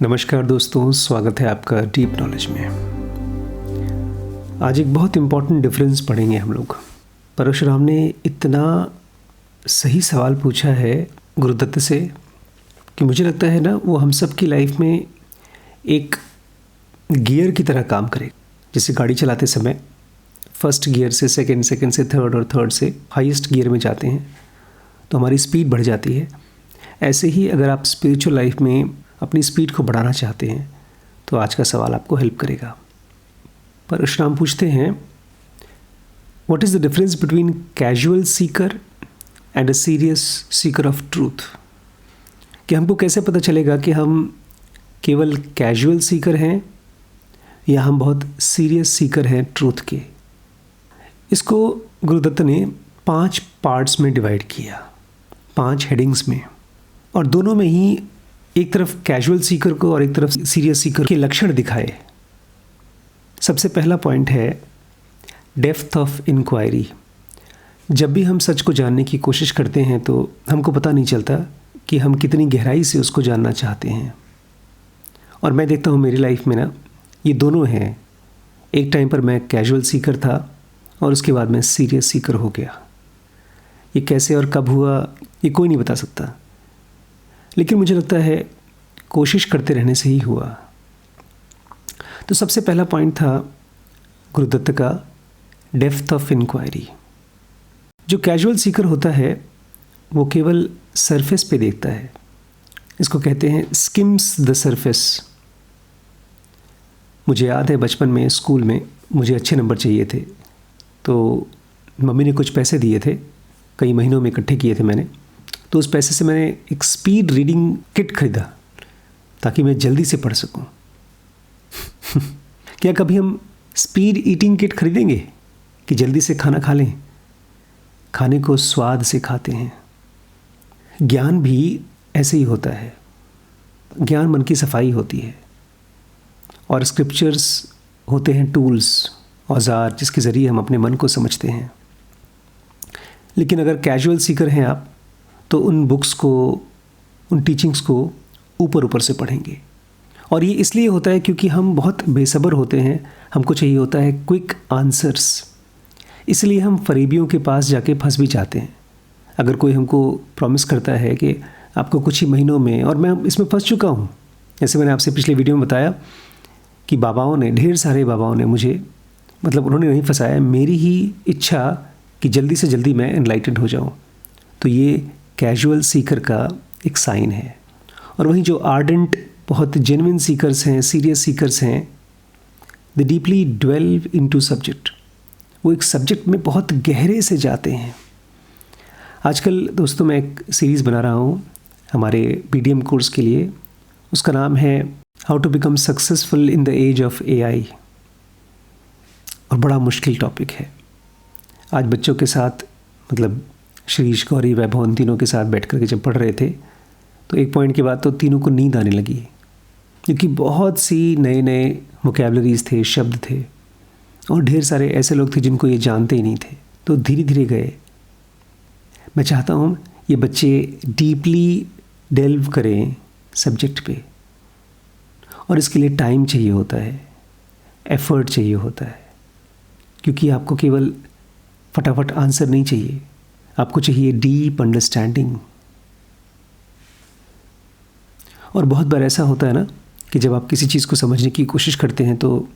नमस्कार दोस्तों, स्वागत है आपका डीप नॉलेज में। आज एक बहुत इम्पॉर्टेंट डिफरेंस पढ़ेंगे हम लोग। परशुराम ने इतना सही सवाल पूछा है गुरुदत्त से कि मुझे लगता है ना वो हम सब की लाइफ में एक गियर की तरह काम करे। जैसे गाड़ी चलाते समय फर्स्ट गियर से सेकंड, सेकंड से थर्ड और थर्ड से हाईएस्ट गियर में जाते हैं तो हमारी स्पीड बढ़ जाती है। ऐसे ही अगर आप स्पिरिचुअल लाइफ में अपनी स्पीड को बढ़ाना चाहते हैं तो आज का सवाल आपको हेल्प करेगा। परशुराम पूछते हैं, what is the difference between casual seeker and a serious seeker of truth. कि हमको कैसे पता चलेगा कि हम केवल कैजुअल सीकर हैं या हम बहुत सीरियस सीकर हैं ट्रूथ के। इसको गुरुदत्त ने 5 पार्ट्स में डिवाइड किया, 5 हेडिंग्स में, और दोनों में ही एक तरफ कैजुअल सीकर को और एक तरफ सीरियस सीकर के लक्षण दिखाए। सबसे पहला पॉइंट है डेप्थ ऑफ इंक्वायरी। जब भी हम सच को जानने की कोशिश करते हैं तो हमको पता नहीं चलता कि हम कितनी गहराई से उसको जानना चाहते हैं। और मैं देखता हूँ मेरी लाइफ में ना ये दोनों हैं। एक टाइम पर मैं कैजुअल सीकर था और उसके बाद मैं सीरियस सीकर हो गया। ये कैसे और कब हुआ ये कोई नहीं बता सकता, लेकिन मुझे लगता है कोशिश करते रहने से ही हुआ। तो सबसे पहला पॉइंट था गुरुदत्त का डेप्थ ऑफ इंक्वायरी। जो कैजुअल सीकर होता है वो केवल सरफेस पे देखता है। इसको कहते हैं स्किम्स द सरफेस। मुझे याद है बचपन में स्कूल में मुझे अच्छे नंबर चाहिए थे, तो मम्मी ने कुछ पैसे दिए थे, कई महीनों में इकट्ठे किए थे मैंने। तो उस पैसे से मैंने एक स्पीड रीडिंग किट खरीदा ताकि मैं जल्दी से पढ़ सकूं। क्या कभी हम स्पीड ईटिंग किट खरीदेंगे कि जल्दी से खाना खा लें? खाने को स्वाद से खाते हैं। ज्ञान भी ऐसे ही होता है। ज्ञान मन की सफाई होती है और स्क्रिप्चर्स होते हैं टूल्स, औजार, जिसके ज़रिए हम अपने मन को समझते हैं। लेकिन अगर कैजुअल सीकर हैं आप तो उन बुक्स को, उन टीचिंग्स को ऊपर ऊपर से पढ़ेंगे। और ये इसलिए होता है क्योंकि हम बहुत बेसब्र होते हैं, हमको चाहिए होता है क्विक आंसर्स। इसलिए हम फरेबियों के पास जाके फंस भी जाते हैं। अगर कोई हमको प्रॉमिस करता है कि आपको कुछ ही महीनों में, और मैं इसमें फंस चुका हूँ। जैसे मैंने आपसे पिछले वीडियो में बताया कि बाबाओं ने, ढेर सारे बाबाओं ने मुझे, मतलब उन्होंने नहीं फंसाया, मेरी ही इच्छा कि जल्दी से जल्दी मैं एनलाइटेड हो जाऊँ। तो ये कैजुअल सीकर का एक साइन है। और वहीं जो आर्डेंट, बहुत जेन्युइन सीकर्स हैं, सीरियस सीकर्स हैं, दे डीपली ड्वेल्व इनटू सब्जेक्ट। वो एक सब्जेक्ट में बहुत गहरे से जाते हैं। आजकल दोस्तों मैं एक सीरीज़ बना रहा हूँ हमारे BDM कोर्स के लिए। उसका नाम है how to become successful in the age of AI। और बड़ा मुश्किल टॉपिक है। आज बच्चों के साथ, मतलब श्रीश, गौरी, वैभव, उन तीनों के साथ बैठ कर के जब पढ़ रहे थे तो एक पॉइंट के बाद तो तीनों को नींद आने लगी, क्योंकि बहुत सी नए नए वोकैबुलरीज थे, शब्द थे, और ढेर सारे ऐसे लोग थे जिनको ये जानते ही नहीं थे। तो धीरे धीरे गए। मैं चाहता हूँ ये बच्चे डीपली डेल्व करें सब्जेक्ट पे, और इसके लिए टाइम चाहिए होता है, एफर्ट चाहिए होता है, क्योंकि आपको केवल फटाफट आंसर नहीं चाहिए, आपको चाहिए डीप अंडरस्टैंडिंग। और बहुत बार ऐसा होता है ना कि जब आप किसी चीज़ को समझने की कोशिश करते हैं तो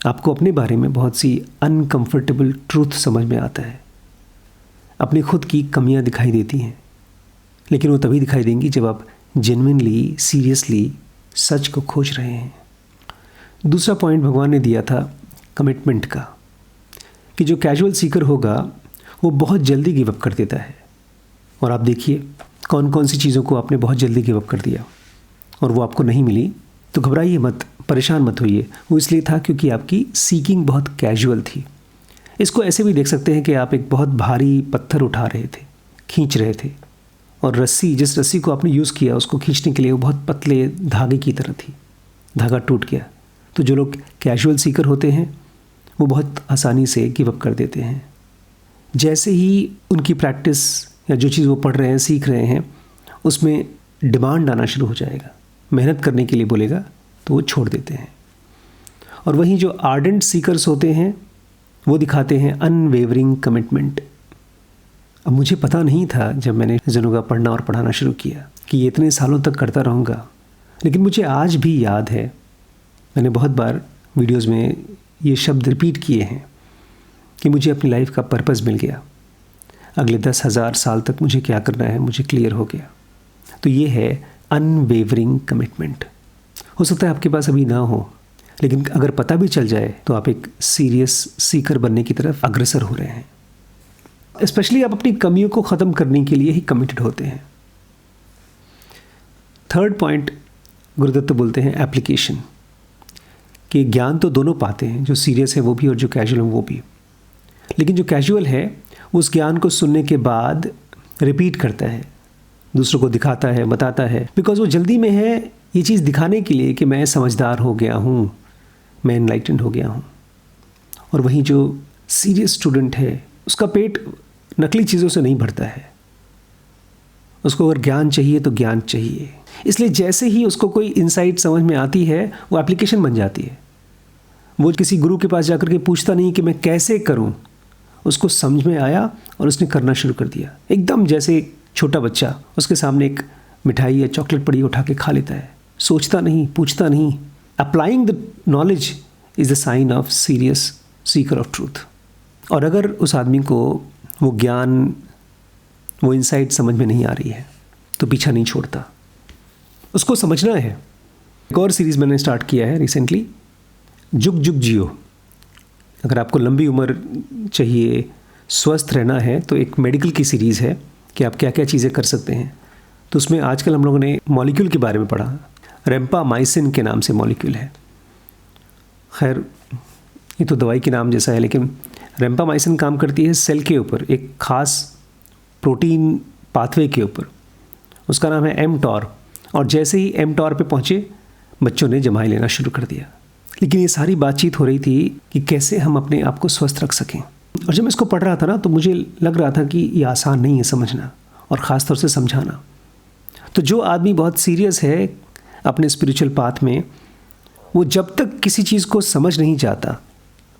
आपको अपने बारे में बहुत सी अनकंफर्टेबल ट्रूथ समझ में आता है। अपनी खुद की कमियां दिखाई देती हैं, लेकिन वो तभी दिखाई देंगी जब आप जेन्युइनली, सीरियसली सच को खोज रहे हैं। दूसरा पॉइंट भगवान ने दिया था कमिटमेंट का, कि जो कैजुअल सीकर होगा वो बहुत जल्दी गिव अप कर देता है। और आप देखिए कौन कौन सी चीज़ों को आपने बहुत जल्दी गिव अप कर दिया और वो आपको नहीं मिली, तो घबराइए मत, परेशान मत होइए। वो इसलिए था क्योंकि आपकी सीकिंग बहुत कैजुअल थी। इसको ऐसे भी देख सकते हैं कि आप एक बहुत भारी पत्थर उठा रहे थे, खींच रहे थे, और रस्सी, जिस रस्सी को आपने यूज़ किया उसको खींचने के लिए, वो बहुत पतले धागे की तरह थी, धागा टूट गया। तो जो लोग कैजुअल सीकर होते हैं वो बहुत आसानी से गिव अप कर देते हैं। जैसे ही उनकी प्रैक्टिस या जो चीज़ वो पढ़ रहे हैं, सीख रहे हैं, उसमें डिमांड आना शुरू हो जाएगा मेहनत करने के लिए बोलेगा तो वो छोड़ देते हैं। और वहीं जो आर्डेंट सीकर्स होते हैं वो दिखाते हैं अनवेवरिंग कमिटमेंट। अब मुझे पता नहीं था जब मैंने ज़ेन पढ़ना और पढ़ाना शुरू किया कि ये इतने सालों तक करता रहूँगा, लेकिन मुझे आज भी याद है, मैंने बहुत बार वीडियोज़ में ये शब्द रिपीट किए हैं कि मुझे अपनी लाइफ का पर्पस मिल गया। अगले 10,000 साल तक मुझे क्या करना है मुझे क्लियर हो गया। तो ये है अनवेवरिंग कमिटमेंट। हो सकता है आपके पास अभी ना हो, लेकिन अगर पता भी चल जाए तो आप एक सीरियस सीकर बनने की तरफ अग्रसर हो रहे हैं। स्पेशली आप अपनी कमियों को ख़त्म करने के लिए ही कमिटेड होते हैं। थर्ड पॉइंट गुरुदत्त बोलते हैं एप्लीकेशन, कि ज्ञान तो दोनों पाते हैं, जो सीरियस है वो भी और जो कैजुअल है वो भी। लेकिन जो कैजुअल है उस ज्ञान को सुनने के बाद रिपीट करता है, दूसरों को दिखाता है, बताता है, बिकॉज वो जल्दी में है ये चीज़ दिखाने के लिए कि मैं समझदार हो गया हूँ, मैं एनलाइटेंड हो गया हूँ। और वहीं जो सीरियस स्टूडेंट है उसका पेट नकली चीज़ों से नहीं भरता है, उसको अगर ज्ञान चाहिए तो ज्ञान चाहिए। इसलिए जैसे ही उसको कोई इंसाइट समझ में आती है वो एप्लीकेशन बन जाती है। वो किसी गुरु के पास जाकर के पूछता नहीं कि मैं कैसे करूं, उसको समझ में आया और उसने करना शुरू कर दिया। एकदम जैसे छोटा बच्चा, उसके सामने एक मिठाई या चॉकलेट पड़ी उठा के खा लेता है, सोचता नहीं, पूछता नहीं। Applying the knowledge is the sign of serious seeker of truth. और अगर उस आदमी को वो ज्ञान, वो इंसाइट समझ में नहीं आ रही है तो पीछा नहीं छोड़ता, उसको समझना है। एक और सीरीज़ मैंने स्टार्ट किया है रिसेंटली, जुग जुग जियो। अगर आपको लंबी उम्र चाहिए, स्वस्थ रहना है, तो एक मेडिकल की सीरीज़ है कि आप क्या क्या चीज़ें कर सकते हैं। तो उसमें आजकल हम लोगों ने मॉलिक्यूल के बारे में पढ़ा, रेम्पामाइसिन के नाम से मॉलिक्यूल है। खैर ये तो दवाई के नाम जैसा है, लेकिन रेम्पामाइसिन काम करती है सेल के ऊपर, एक ख़ास प्रोटीन पाथवे के ऊपर, उसका नाम है एमटॉर। और जैसे ही एमटॉर पे पहुँचे बच्चों ने जमाई लेना शुरू कर दिया। लेकिन ये सारी बातचीत हो रही थी कि कैसे हम अपने आप को स्वस्थ रख सकें। और जब मैं इसको पढ़ रहा था ना तो मुझे लग रहा था कि ये आसान नहीं है समझना, और ख़ास तौर से समझाना। तो जो आदमी बहुत सीरियस है अपने स्पिरिचुअल पाथ में, वो जब तक किसी चीज़ को समझ नहीं जाता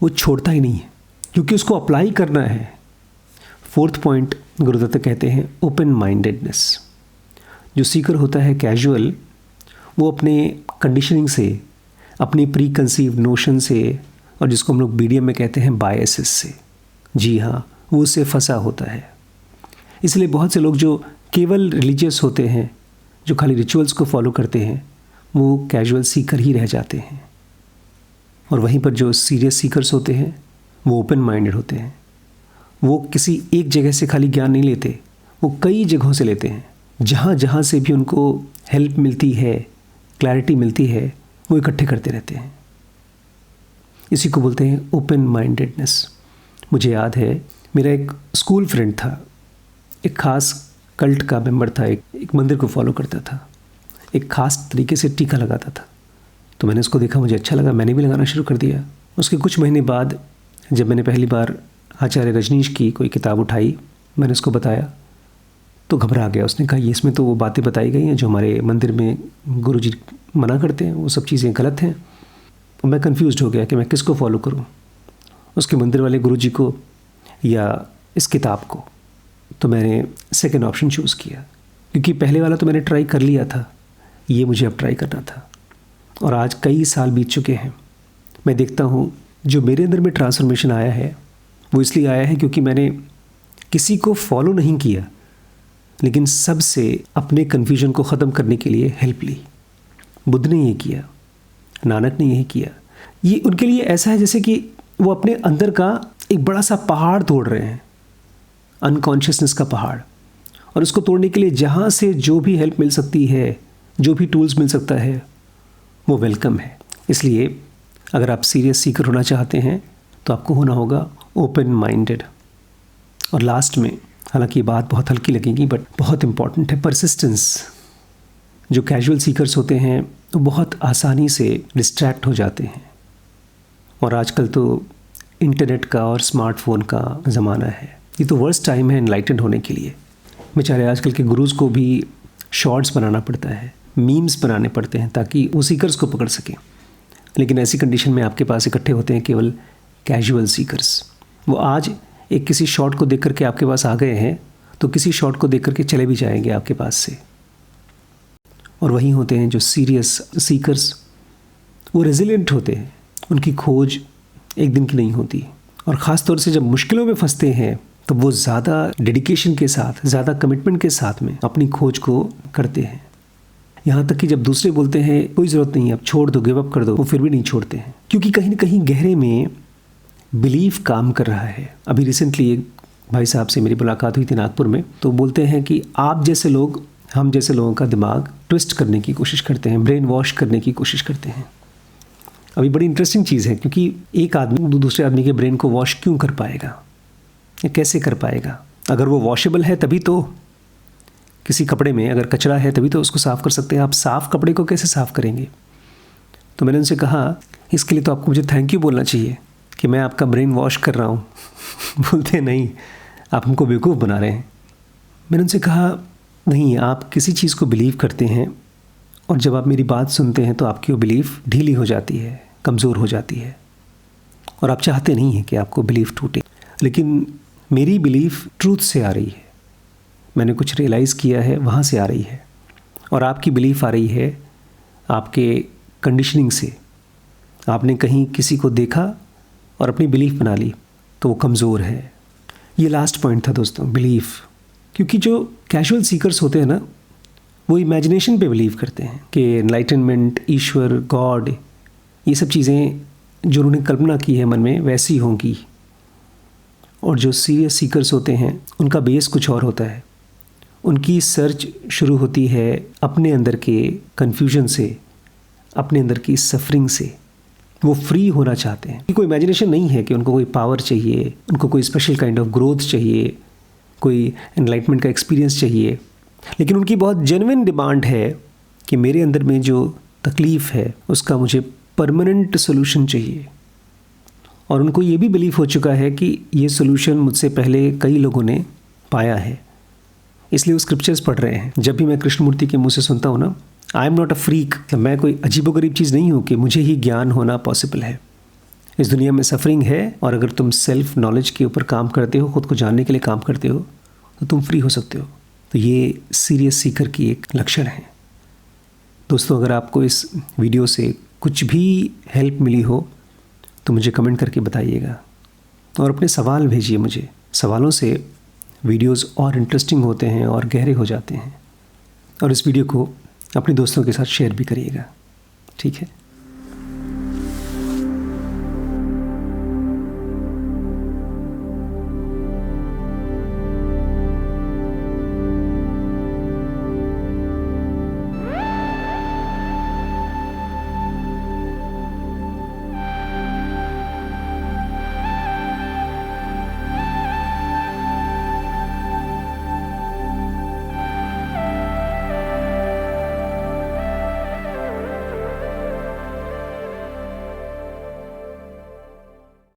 वो छोड़ता ही नहीं है, क्योंकि उसको अप्लाई करना है। फोर्थ पॉइंट गुरुदत्त कहते हैं ओपन माइंडेडनेस। जो सीकर होता है कैजुअल, वो अपने कंडीशनिंग से, अपनी प्री कंसीव नोशन से, और जिसको हम लोग बीडीएम में कहते हैं बायसेस से, जी हाँ, वो उससे फंसा होता है। इसलिए बहुत से लोग जो केवल रिलीजियस होते हैं, जो खाली रिचुअल्स को फॉलो करते हैं, वो कैजुअल सीकर ही रह जाते हैं। और वहीं पर जो सीरियस सीकर्स होते हैं वो ओपन माइंडेड होते हैं। वो किसी एक जगह से खाली ज्ञान नहीं लेते, वो कई जगहों से लेते हैं। जहाँ जहाँ से भी उनको हेल्प मिलती है, क्लैरिटी मिलती है, वो इकट्ठे करते रहते हैं। इसी को बोलते हैं ओपन माइंडेडनेस। मुझे याद है मेरा एक स्कूल फ्रेंड था, एक ख़ास कल्ट का मेंबर था, एक मंदिर को फॉलो करता था, एक ख़ास तरीके से टीका लगाता था। तो मैंने उसको देखा, मुझे अच्छा लगा, मैंने भी लगाना शुरू कर दिया। उसके कुछ महीने बाद जब मैंने पहली बार आचार्य रजनीश की कोई किताब उठाई, मैंने उसको बताया तो घबरा गया। उसने कहा ये इसमें तो वो बातें बताई गई हैं जो हमारे मंदिर में गुरुजी मना करते हैं, वो सब चीज़ें गलत हैं। और मैं कंफ्यूज्ड हो गया कि मैं किसको फॉलो करूं, उसके मंदिर वाले गुरुजी को या इस किताब को। तो मैंने सेकंड ऑप्शन चूज़ किया, क्योंकि पहले वाला तो मैंने ट्राई कर लिया था, ये मुझे अब ट्राई करना था। और आज कई साल बीत चुके हैं, मैं देखता हूँ जो मेरे अंदर में ट्रांसफॉर्मेशन आया है वो इसलिए आया है क्योंकि मैंने किसी को फॉलो नहीं किया, लेकिन सबसे अपने कन्फ्यूजन को ख़त्म करने के लिए हेल्प ली। बुद्ध ने ये किया, नानक ने यही किया। ये उनके लिए ऐसा है जैसे कि वो अपने अंदर का एक बड़ा सा पहाड़ तोड़ रहे हैं, अनकॉन्शियसनेस का पहाड़। और उसको तोड़ने के लिए जहाँ से जो भी हेल्प मिल सकती है, जो भी टूल्स मिल सकता है, वो वेलकम है। इसलिए अगर आप सीरियस सीकर होना चाहते हैं तो आपको होना होगा ओपन माइंडेड। और लास्ट में, हालांकि ये बात बहुत हल्की लगेगी बट बहुत इंपॉर्टेंट है, परसिस्टेंस। जो कैजुअल सीकर्स होते हैं वो बहुत आसानी से डिस्ट्रैक्ट हो जाते हैं। और आजकल तो इंटरनेट का और स्मार्टफोन का ज़माना है, ये तो वर्स्ट टाइम है एनलाइटेंड होने के लिए। बेचारे आजकल के गुरुज़ को भी शॉर्ट्स बनाना पड़ता है, मीम्स बनाने पड़ते हैं ताकि वो सीकर्स को पकड़ सकें। लेकिन ऐसी कंडीशन में आपके पास इकट्ठे होते हैं केवल कैजुअल सीकर्स। वो आज एक किसी शॉट को देख करके आपके पास आ गए हैं तो किसी शॉट को देख करके चले भी जाएंगे आपके पास से। और वही होते हैं जो सीरियस सीकर्स, वो रेजिलिएंट होते हैं, उनकी खोज एक दिन की नहीं होती। और ख़ास तौर से जब मुश्किलों में फंसते हैं तो वो ज़्यादा डेडिकेशन के साथ, ज़्यादा कमिटमेंट के साथ में अपनी खोज को करते हैं। यहाँ तक कि जब दूसरे बोलते हैं कोई ज़रूरत नहीं, अब छोड़ दो, गिव अप कर दो, वो फिर भी नहीं छोड़ते हैं, क्योंकि कहीं ना कहीं गहरे में बिलीफ काम कर रहा है। अभी रिसेंटली एक भाई साहब से मेरी मुलाकात हुई थी नागपुर में, तो बोलते हैं कि आप जैसे लोग, हम जैसे लोगों का दिमाग ट्विस्ट करने की कोशिश करते हैं, ब्रेन वॉश करने की कोशिश करते हैं। अभी बड़ी इंटरेस्टिंग चीज़ है, क्योंकि एक आदमी दूसरे आदमी के ब्रेन को वॉश क्यों कर पाएगा या कैसे कर पाएगा? अगर वो वॉशेबल है तभी तो, किसी कपड़े में अगर कचरा है तभी तो उसको साफ़ कर सकते हैं। आप साफ़ कपड़े को कैसे साफ़ करेंगे? तो मैंने उनसे कहा इसके लिए तो आपको मुझे थैंक यू बोलना चाहिए कि मैं आपका ब्रेन वॉश कर रहा हूँ। बोलते नहीं, आप हमको बेवकूफ़ बना रहे हैं। मैंने उनसे कहा नहीं, आप किसी चीज़ को बिलीव करते हैं और जब आप मेरी बात सुनते हैं तो आपकी वो बिलीफ ढीली हो जाती है, कमज़ोर हो जाती है, और आप चाहते नहीं हैं कि आपको बिलीफ टूटे। लेकिन मेरी बिलीफ ट्रूथ से आ रही है, मैंने कुछ रियलाइज़ किया है, वहाँ से आ रही है। और आपकी बिलीफ आ रही है आपके कंडीशनिंग से। आपने कहीं किसी को देखा और अपनी बिलीफ बना ली तो वो कमज़ोर है। ये लास्ट पॉइंट था दोस्तों, बिलीफ। क्योंकि जो कैजुअल सीकर्स होते हैं ना, वो इमेजिनेशन पे बिलीव करते हैं कि एनलाइटनमेंट, ईश्वर, गॉड, ये सब चीज़ें जो उन्होंने कल्पना की है मन में वैसी होंगी। और जो सीरियस सीकर्स होते हैं उनका बेस कुछ और होता है। उनकी सर्च शुरू होती है अपने अंदर के कन्फ्यूजन से, अपने अंदर की सफरिंग से। वो फ्री होना चाहते हैं। कोई इमेजिनेशन नहीं है कि उनको कोई पावर चाहिए, उनको कोई स्पेशल काइंड ऑफ ग्रोथ चाहिए, कोई एनलाइटमेंट का एक्सपीरियंस चाहिए। लेकिन उनकी बहुत जेन्युइन डिमांड है कि मेरे अंदर में जो तकलीफ़ है उसका मुझे परमानेंट सोल्यूशन चाहिए। और उनको ये भी बिलीव हो चुका है कि ये सोल्यूशन मुझसे पहले कई लोगों ने पाया है, इसलिए वो स्क्रिप्चर्स पढ़ रहे हैं। जब भी मैं कृष्णमूर्ति के मुँह से सुनता हूँ ना, I am not a freak, मैं कोई अजीबोगरीब चीज़ नहीं हूँ कि मुझे ही ज्ञान होना पॉसिबल है। इस दुनिया में सफरिंग है, और अगर तुम सेल्फ नॉलेज के ऊपर काम करते हो, खुद को जानने के लिए काम करते हो, तो तुम फ्री हो सकते हो। तो ये सीरियस सीकर की एक लक्षण है। दोस्तों, अगर आपको इस वीडियो से कुछ भी हेल्प मिली हो तो मुझे कमेंट करके बताइएगा, और अपने सवाल भेजिए मुझे। सवालों से वीडियोज़ और इंटरेस्टिंग होते हैं और गहरे हो जाते हैं। और इस वीडियो को अपने दोस्तों के साथ शेयर भी करिएगा। ठीक है।